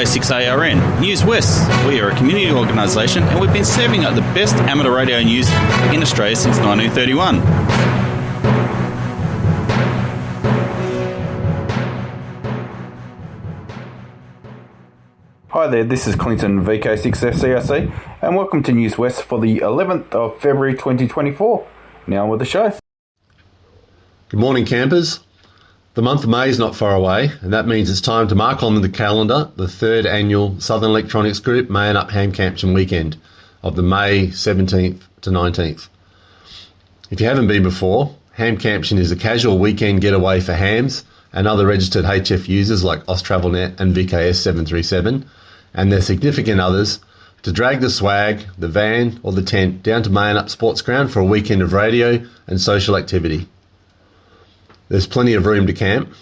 VK6ARN, Newswest. We are a community organisation and we've been serving up the best amateur radio news in Australia since 1931. Hi there, this is Clinton, VK6FCRC, and welcome to Newswest for the 11th of February 2024. Now with the show. Good morning, campers. The month of May is not far away, and that means it's time to mark on the calendar the third annual Southern Electronics Group May and Up Ham Campton weekend of the May 17th to 19th. If you haven't been before, Ham Campton is a casual weekend getaway for hams and other registered HF users like AusTravelNet and VKS737 and their significant others to drag the swag, the van or the tent down to May and Up Sports Ground for a weekend of radio and social activity. There's plenty of room to camp.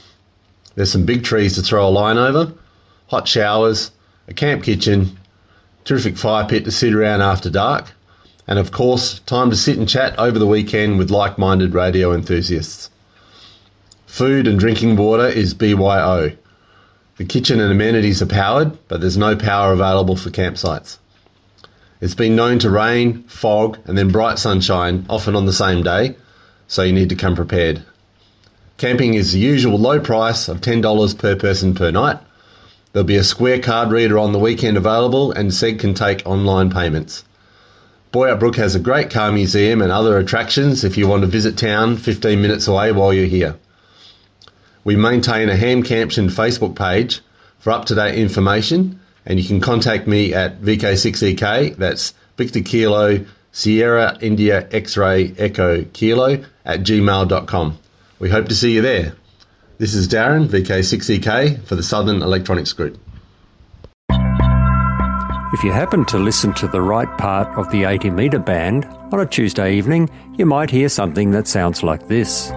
There's some big trees to throw a line over, hot showers, a camp kitchen, terrific fire pit to sit around after dark, and of course, time to sit and chat over the weekend with like-minded radio enthusiasts. Food and drinking water is BYO. The kitchen and amenities are powered, but there's no power available for campsites. It's been known to rain, fog, and then bright sunshine, often on the same day, so you need to come prepared. Camping is the usual low price of $10 per person per night. There'll be a Square card reader on the weekend available, and SEG can take online payments. Boyup Brook has a great car museum and other attractions if you want to visit town 15 minutes away while you're here. We maintain a Ham Campton Facebook page for up-to-date information, and you can contact me at VK6EK, that's Victor Kilo Sierra India X-Ray Echo Kilo at gmail.com. We hope to see you there. This is Darren, VK6EK, for the Southern Electronics Group. If you happen to listen to the right part of the 80-metre band on a Tuesday evening, you might hear something that sounds like this.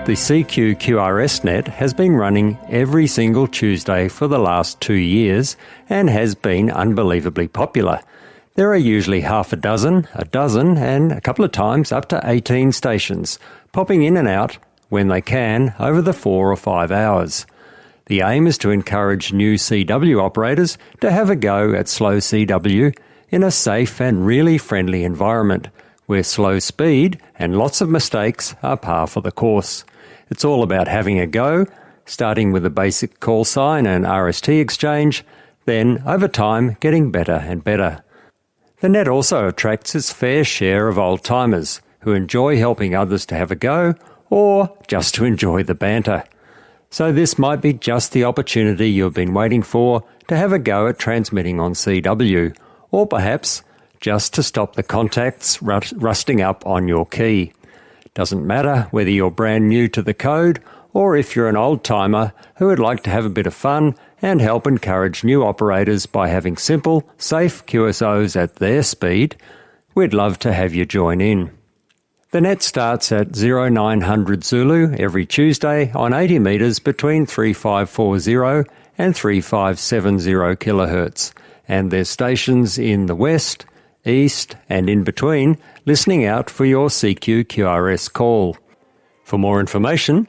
The CQ-QRS net has been running every single Tuesday for the last 2 years and has been unbelievably popular. There are usually half a dozen, and a couple of times up to 18 stations, popping in and out when they can over the 4 or 5 hours. The aim is to encourage new CW operators to have a go at slow CW in a safe and really friendly environment, where slow speed and lots of mistakes are par for the course. It's all about having a go, starting with a basic call sign and RST exchange, then over time getting better and better. The net also attracts its fair share of old-timers who enjoy helping others to have a go or just to enjoy the banter. So this might be just the opportunity you've been waiting for to have a go at transmitting on CW, or perhaps just to stop the contacts rusting up on your key. Doesn't matter whether you're brand new to the code or if you're an old-timer who would like to have a bit of fun and help encourage new operators by having simple, safe QSOs at their speed, we'd love to have you join in. The net starts at 0900 Zulu every Tuesday on 80 metres between 3540 and 3570 kHz, and there's stations in the west, east and in between listening out for your CQ-QRS call. For more information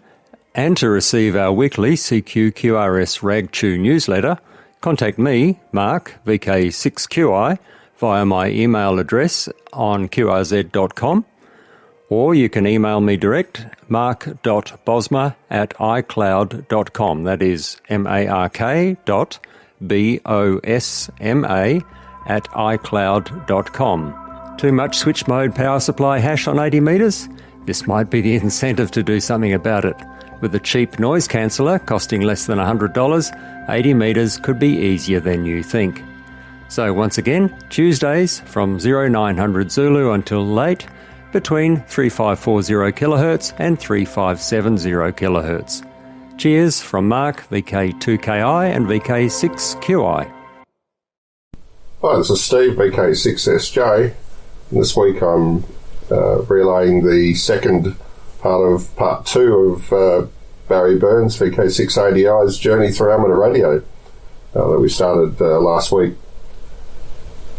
and to receive our weekly CQ-QRS RagTune newsletter, contact me, Mark, VK6QI, via my email address on qrz.com, or you can email me direct, mark.bosma@icloud.com. That is mark.bosma@icloud.com. Too much switch mode power supply hash on 80 metres? This might be the incentive to do something about it. With a cheap noise canceller costing less than $100, 80 metres could be easier than you think. So once again, Tuesdays from 0900 Zulu until late, between 3540 kHz and 3570 kHz. Cheers from Mark, VK2KI and VK6QI. Hi, this is Steve, VK6SJ. And this week I'm relaying the second part two of Barry Burns, VK6ADI's journey through amateur radio that we started last week.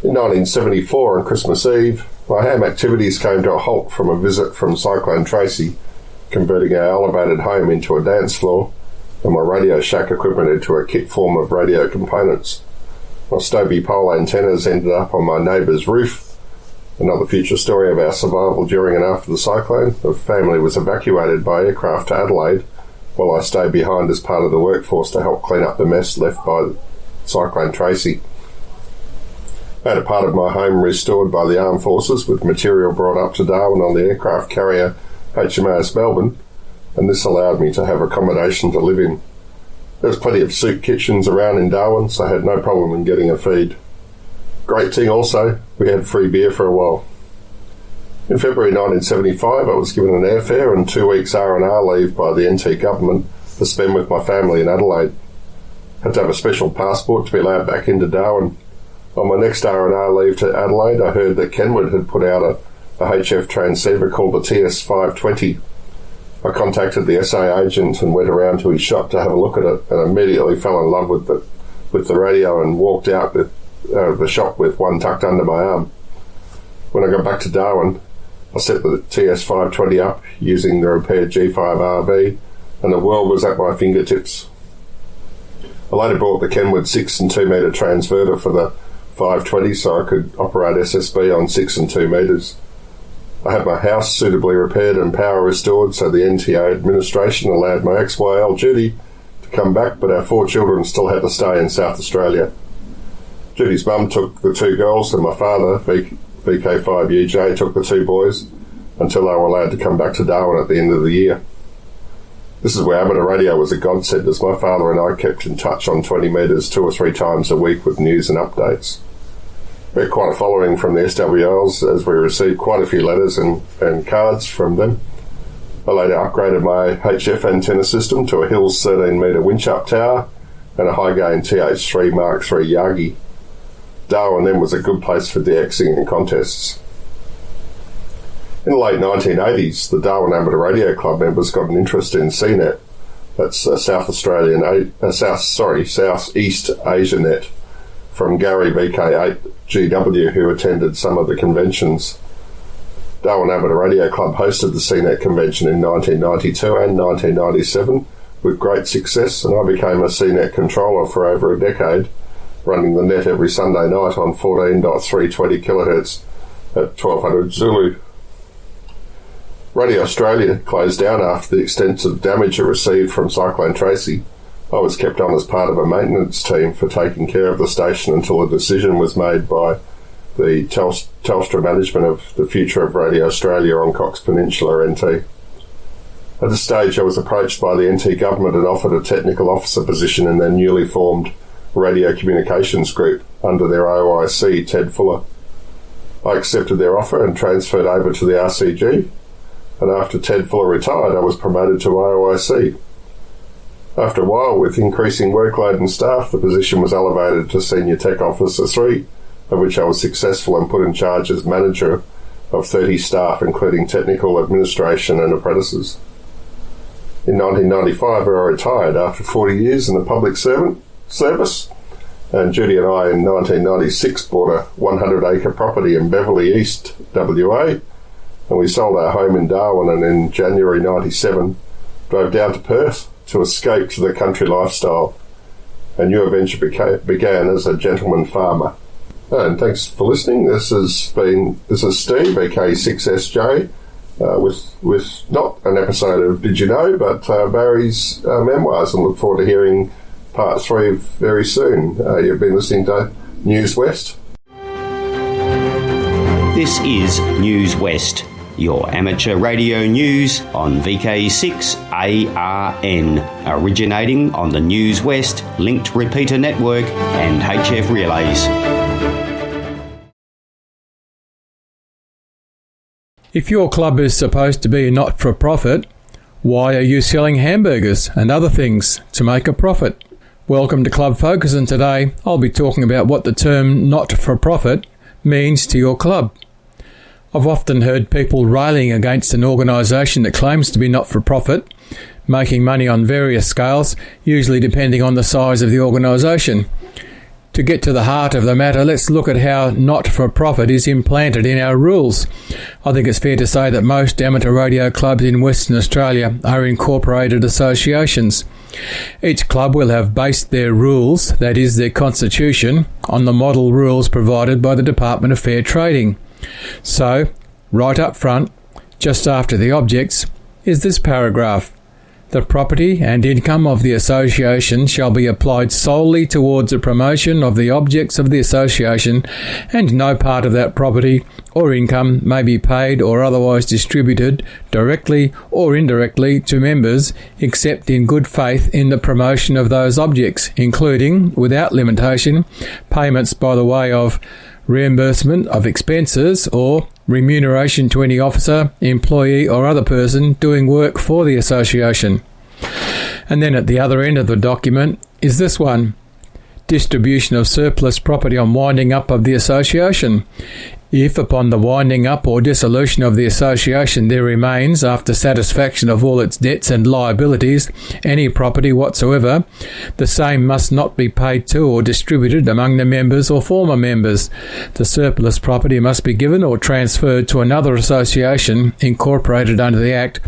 In 1974, on Christmas Eve, my ham activities came to a halt from a visit from Cyclone Tracy, converting our elevated home into a dance floor and my Radio Shack equipment into a kit form of radio components. My Stobie pole antennas ended up on my neighbour's roof. Another future story of our survival during and after the cyclone. The family was evacuated by aircraft to Adelaide, while I stayed behind as part of the workforce to help clean up the mess left by Cyclone Tracy. I had a part of my home restored by the Armed Forces with material brought up to Darwin on the aircraft carrier HMAS Melbourne, and this allowed me to have accommodation to live in. There was plenty of soup kitchens around in Darwin, so I had no problem in getting a feed. Great thing also, we had free beer for a while. In February 1975, I was given an airfare and 2 weeks R&R leave by the NT government to spend with my family in Adelaide. I had to have a special passport to be allowed back into Darwin. On my next R&R leave to Adelaide, I heard that Kenwood had put out a HF transceiver called the TS520. I contacted the SA agent and went around to his shop to have a look at it, and immediately fell in love with the radio and walked out of the shop with one tucked under my arm. When I got back to Darwin, I set the TS520 up using the repaired G5RV, and the world was at my fingertips. I later bought the Kenwood 6 and 2 metre transverter for the 520 so I could operate SSB on 6 and 2 metres. I had my house suitably repaired and power restored, so the NTA administration allowed my XYL Judy to come back, but our 4 children still had to stay in South Australia. Judy's mum took the 2 girls and my father, VK5UJ, took the 2 boys until they were allowed to come back to Darwin at the end of the year. This is where amateur radio was a godsend, as my father and I kept in touch on 20 metres 2 or 3 times a week with news and updates. We had quite a following from the SWLs, as we received quite a few letters and cards from them. I later upgraded my HF antenna system to a Hills 13 metre winch-up tower and a high-gain TH3 Mark III Yagi. Darwin then was a good place for DXing and contests. In the late 1980s, the Darwin Amateur Radio Club members got an interest in CNET. That's Southeast Asia Net, from Gary VK8GW, who attended some of the conventions. Darwin Amateur Radio Club hosted the CNET convention in 1992 and 1997 with great success, and I became a CNET controller for over a decade, running the net every Sunday night on 14.320 kHz at 1200 Zulu. Radio Australia closed down after the extensive damage it received from Cyclone Tracy. I was kept on as part of a maintenance team for taking care of the station until a decision was made by the Telstra management of the future of Radio Australia on Cox Peninsula, NT. At this stage, I was approached by the NT government and offered a technical officer position in their newly formed Radio Communications Group under their OIC, Ted Fuller. I accepted their offer and transferred over to the RCG, and after Ted Fuller retired, I was promoted to OIC. After a while, with increasing workload and staff, the position was elevated to Senior Tech Officer 3, of which I was successful and put in charge as manager of 30 staff, including technical, administration and apprentices. In 1995, I retired after 40 years in the public service, and Judy and I in 1996 bought a 100-acre property in Beverley East, WA, and we sold our home in Darwin, and in January 97 drove down to Perth to escape to the country lifestyle. A new adventure began as a gentleman farmer. And thanks for listening. This is Steve, VK6SJ, with not an episode of Did You Know, but Barry's memoirs, and look forward to hearing part 3 very soon. You've been listening to Newswest. This is Newswest, your amateur radio news on VK6ARN, originating on the Newswest linked repeater network and HF relays. If your club is supposed to be a not-for-profit, why are you selling hamburgers and other things to make a profit? Welcome to Club Focus, and today I'll be talking about what the term not-for-profit means to your club. I've often heard people railing against an organisation that claims to be not-for-profit, making money on various scales, usually depending on the size of the organisation. Yet, if you are a not-for-profit, then why are you selling hamburgers and other things to make a profit? Well, To get to the heart of the matter, let's look at how not-for-profit is implanted in our rules. I think it's fair to say that most amateur radio clubs in Western Australia are incorporated associations. Each club will have based their rules, that is, their constitution, on the model rules provided by the Department of Fair Trading. So, right up front, just after the objects, is this paragraph. The property and income of the association shall be applied solely towards the promotion of the objects of the association, and no part of that property or income may be paid or otherwise distributed directly or indirectly to members except in good faith in the promotion of those objects, including, without limitation, payments by the way of reimbursement of expenses or remuneration to any officer, employee or other person doing work for the association. And then at the other end of the document is this one: distribution of surplus property on winding up of the association. If upon the winding up or dissolution of the association there remains, after satisfaction of all its debts and liabilities, any property whatsoever, the same must not be paid to or distributed among the members or former members. The surplus property must be given or transferred to another association incorporated under the Act,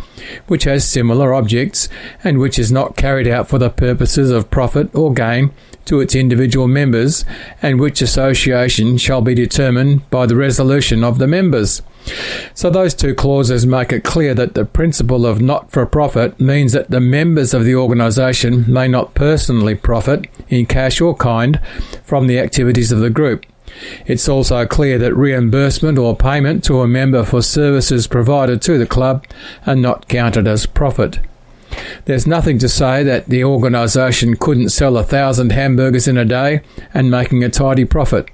which has similar objects and which is not carried out for the purposes of profit or gain to its individual members, and which association shall be determined by the resolution of the members. So those two clauses make it clear that the principle of not-for-profit means that the members of the organisation may not personally profit in cash or kind from the activities of the group. It's also clear that reimbursement or payment to a member for services provided to the club are not counted as profit. There's nothing to say that the organisation couldn't sell 1,000 hamburgers in a day and making a tidy profit,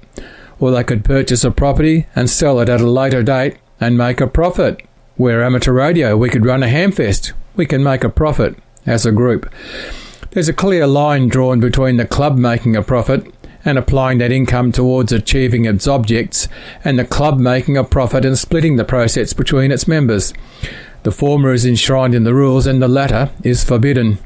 or they could purchase a property and sell it at a later date and make a profit. We're amateur radio, we could run a hamfest, we can make a profit as a group. There's a clear line drawn between the club making a profit and applying that income towards achieving its objects, and the club making a profit and splitting the process between its members. The former is enshrined in the rules and the latter is forbidden.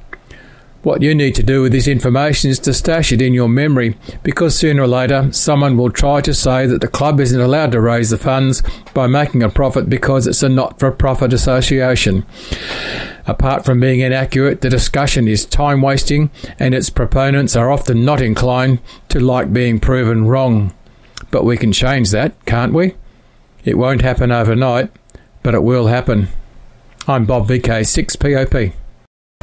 What you need to do with this information is to stash it in your memory, because sooner or later someone will try to say that the club isn't allowed to raise the funds by making a profit because it's a not-for-profit association. Apart from being inaccurate, the discussion is time-wasting and its proponents are often not inclined to like being proven wrong. But we can change that, can't we? It won't happen overnight, but it will happen. I'm Bob, VK6POP.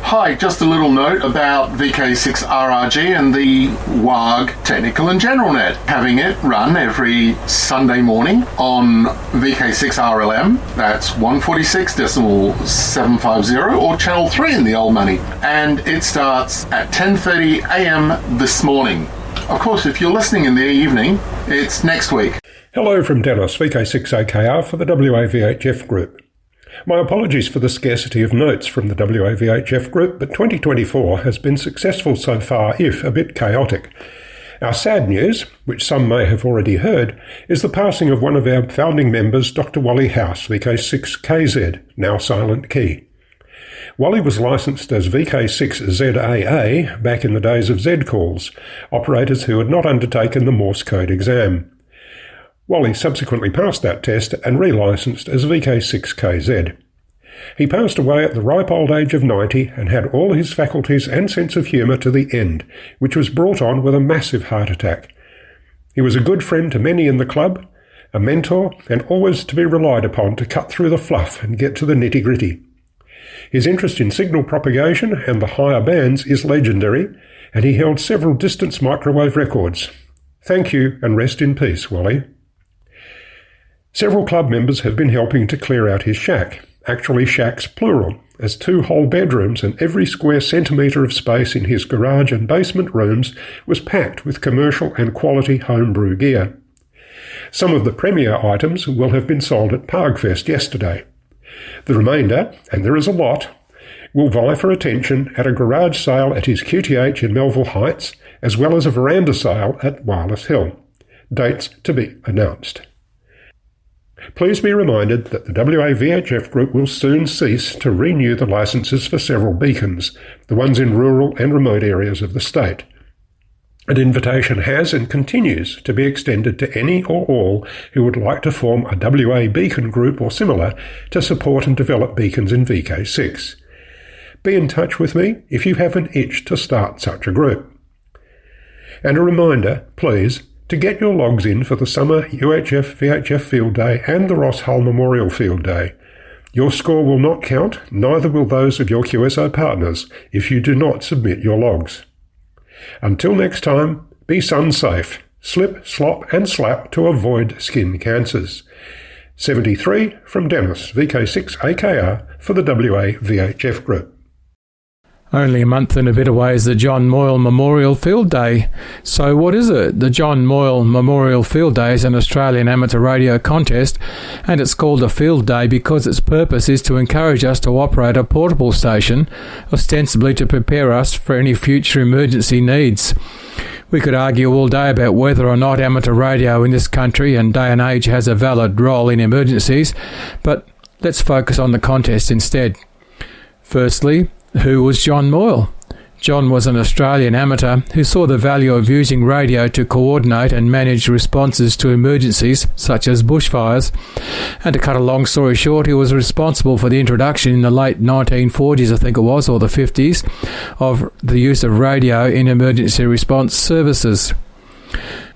Hi, just a little note about VK6RRG and the WARG Technical and General Net. Having it run every Sunday morning on VK6RLM, that's 146.750, or Channel 3 in the old money. And it starts at 10:30 a.m. this morning. Of course, if you're listening in the evening, it's next week. Hello from Dennis, VK6AKR for the WAVHF Group. My apologies for the scarcity of notes from the WAVHF Group, but 2024 has been successful so far, if a bit chaotic. Our sad news, which some may have already heard, is the passing of one of our founding members, Dr. Wally House, VK6KZ, now Silent Key. Wally was licensed as VK6ZAA back in the days of Z-calls, operators who had not undertaken the Morse code exam. Wally subsequently passed that test and relicensed as VK6KZ. He passed away at the ripe old age of 90 and had all his faculties and sense of humour to the end, which was brought on with a massive heart attack. He was a good friend to many in the club, a mentor, and always to be relied upon to cut through the fluff and get to the nitty-gritty. His interest in signal propagation and the higher bands is legendary, and he held several distance microwave records. Thank you, and rest in peace, Wally. Several club members have been helping to clear out his shack, actually shacks plural, as 2 whole bedrooms and every square centimetre of space in his garage and basement rooms was packed with commercial and quality homebrew gear. Some of the premier items will have been sold at Pargfest yesterday. The remainder, and there is a lot, will vie for attention at a garage sale at his QTH in Melville Heights, as well as a veranda sale at Wireless Hill. Dates to be announced. Please be reminded that the WAVHF Group will soon cease to renew the licences for several beacons, the ones in rural and remote areas of the state. An invitation has and continues to be extended to any or all who would like to form a WA beacon group or similar to support and develop beacons in VK6. Be in touch with me if you have an itch to start such a group. And a reminder, please, to get your logs in for the summer UHF VHF Field Day and the Ross Hull Memorial Field Day. Your score will not count, neither will those of your QSO partners, if you do not submit your logs. Until next time, be sun safe, slip, slop and slap to avoid skin cancers. 73 from Dennis, VK6 AKR for the WA VHF Group. Only a month and a bit away is the John Moyle Memorial Field Day. So what is it? The John Moyle Memorial Field Day is an Australian amateur radio contest, and it's called a field day because its purpose is to encourage us to operate a portable station, ostensibly to prepare us for any future emergency needs. We could argue all day about whether or not amateur radio in this country and day and age has a valid role in emergencies, but let's focus on the contest instead. Firstly, who was John Moyle? John was an Australian amateur who saw the value of using radio to coordinate and manage responses to emergencies such as bushfires. And to cut a long story short, he was responsible for the introduction in the late 1940s, I think it was, or the 50s, of the use of radio in emergency response services.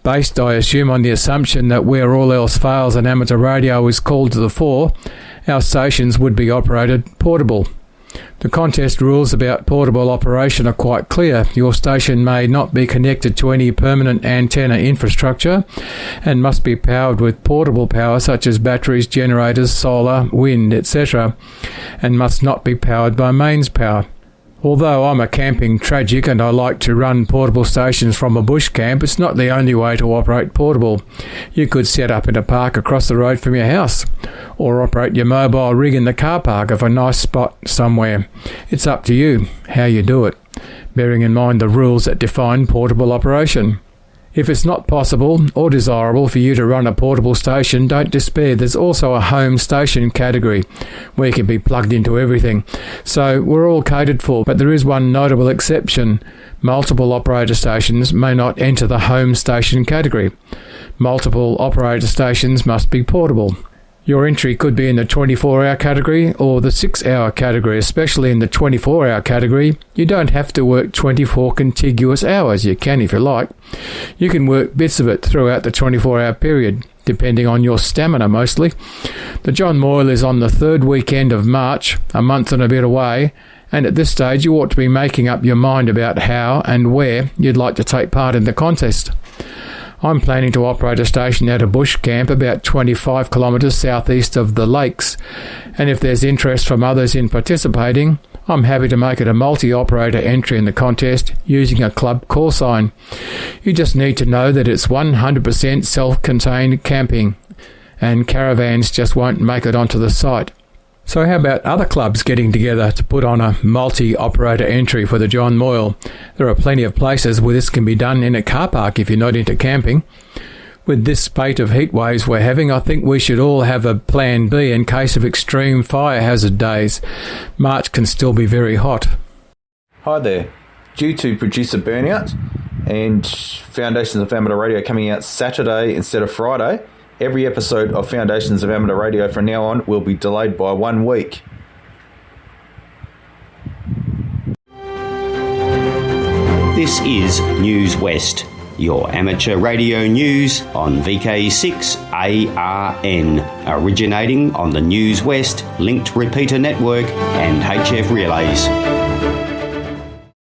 Based, I assume, on the assumption that where all else fails and amateur radio is called to the fore, our stations would be operated portable. The contest rules about portable operation are quite clear. Your station may not be connected to any permanent antenna infrastructure and must be powered with portable power such as batteries, generators, solar, wind, etc., and must not be powered by mains power. Although I'm a camping tragic and I like to run portable stations from a bush camp, it's not the only way to operate portable. You could set up in a park across the road from your house, or operate your mobile rig in the car park of a nice spot somewhere. It's up to you how you do it, bearing in mind the rules that define portable operation. If it's not possible or desirable for you to run a portable station, don't despair. There's also a home station category where you can be plugged into everything. So we're all catered for, but there is one notable exception. Multiple operator stations may not enter the home station category. Multiple operator stations must be portable. Your entry could be in the 24-hour category or the 6-hour category. Especially in the 24-hour category, you don't have to work 24 contiguous hours. You can if you like. You can work bits of it throughout the 24-hour period, depending on your stamina mostly. The John Moyle is on the third weekend of March, a month and a bit away, and at this stage you ought to be making up your mind about how and where you'd like to take part in the contest. I'm planning to operate a station at a bush camp about 25 kilometres southeast of the lakes, and if there's interest from others in participating, I'm happy to make it a multi-operator entry in the contest using a club call sign. You just need to know that it's 100% self-contained camping, and caravans just won't make it onto the site. So how about other clubs getting together to put on a multi-operator entry for the John Moyle? There are plenty of places where this can be done in a car park if you're not into camping. With this spate of heat waves we're having, I think we should all have a plan B in case of extreme fire hazard days. March can still be very hot. Hi there. Due to producer burnout and Foundations of Amateur Radio coming out Saturday instead of Friday, every episode of Foundations of Amateur Radio from now on will be delayed by 1 week. This is Newswest, your amateur radio news on VK6ARN, originating on the Newswest linked repeater network and HF relays.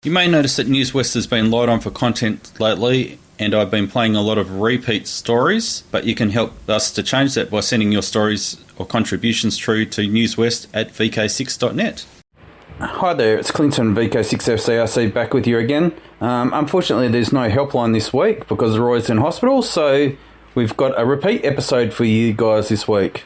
You may notice that Newswest has been light on for content lately, and I've been playing a lot of repeat stories, but you can help us to change that by sending your stories or contributions through to newswest@vk6.net. Hi there, it's Clinton, VK6FCRC, back with you again. Unfortunately, there's no helpline this week because Roy's in hospital, so we've got a repeat episode for you guys this week.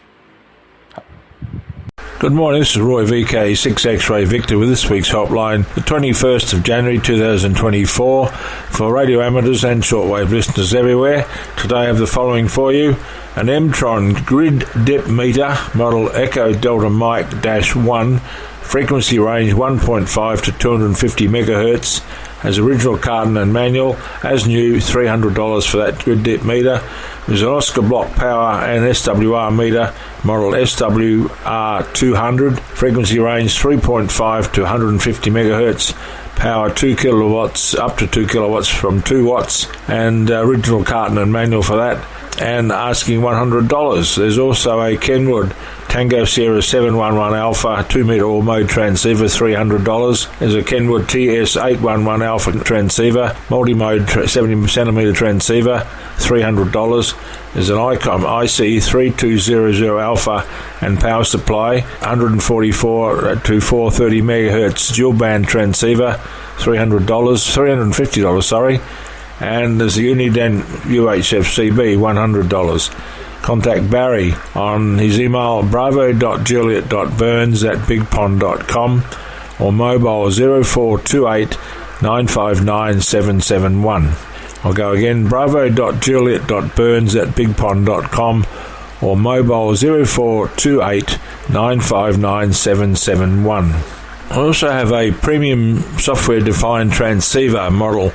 Good morning, this is Roy VK6 X-Ray Victor with this week's helpline, the 21st of January 2024, for radio amateurs and shortwave listeners everywhere. Today I have the following for you: an Mtron grid dip meter, model Echo Delta Mike -1, frequency range 1.5 to 250 megahertz, has original carton and manual, as new $300 for that grid dip meter. There's an Oscar block power and SWR meter, model SWR200, frequency range 3.5 to 150 megahertz, power 2 kilowatts, up to 2 kilowatts from 2 watts, and original carton and manual for that, and asking $100. There's also a Kenwood Tango Sierra 711 Alpha 2-meter all mode transceiver, $300. There's a Kenwood TS811 Alpha transceiver, multi-mode 70cm transceiver, $300. There's an ICOM IC3200 Alpha and power supply, 144 to 430 MHz dual band transceiver, $350, sorry. And there's the Uniden UHF-CB, $100. Contact Barry on his email bravo.juliet.burns@bigpond.com or mobile 0428 959 771. I'll go again, bravo.juliet.burns@bigpond.com or mobile 0428 959 771. I also have a premium software-defined transceiver model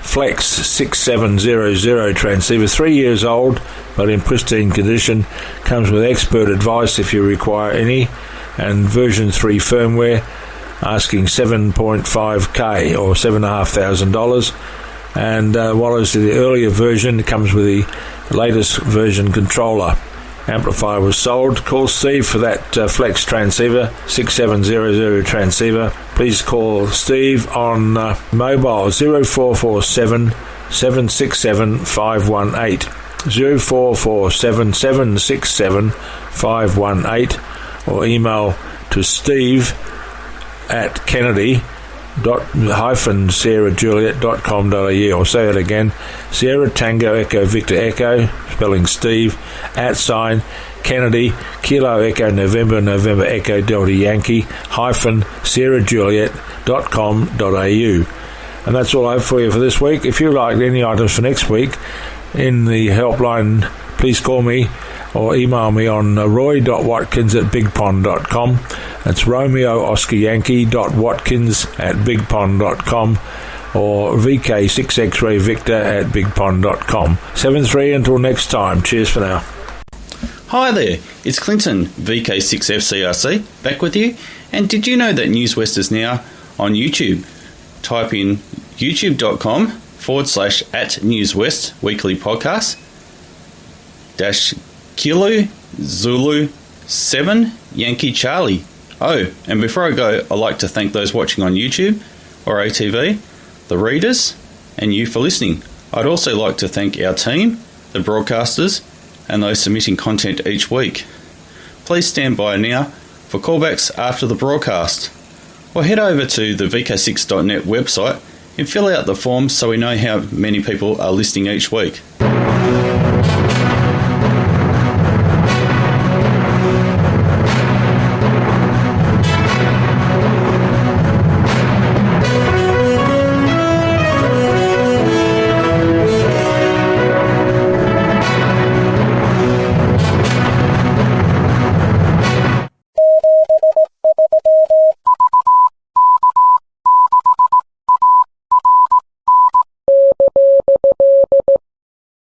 Flex 6700 transceiver, 3 years old but in pristine condition, comes with expert advice if you require any, and version 3 firmware, asking $7.5K or $7,500. And while it's the earlier version, it comes with the latest version controller. Amplifier was sold. Call Steve for that Flex transceiver, 6700 transceiver. Please call Steve on mobile 0447 767 518. 0447 767 518 or email to steve@kennedy-sierrajuliet.com.au. I'll say it again, Sierra Tango Echo Victor Echo, spelling Steve, @Kennedy, Kilo Echo November November Echo Delta Yankee, -sierrajuliet.com.au. And that's all I have for you for this week. If you like any items for next week in the helpline, please call me or email me on roy.watkins@bigpond.com. That's Romeo Oscar Yankee.watkins@bigpond.com or VK6X-Ray Victor@bigpond.com. 7-3 until next time. Cheers for now. Hi there, it's Clinton, VK6FCRC, back with you. And did you know that Newswest is now on YouTube? Type in youtube.com/@Newswest weekly podcast -Kilo Zulu 7 Yankee Charlie. Oh, and before I go, I'd like to thank those watching on YouTube or ATV, the readers, and you for listening. I'd also like to thank our team, the broadcasters, and those submitting content each week. Please stand by now for callbacks after the broadcast, or head over to the VK6.net website and fill out the forms so we know how many people are listening each week.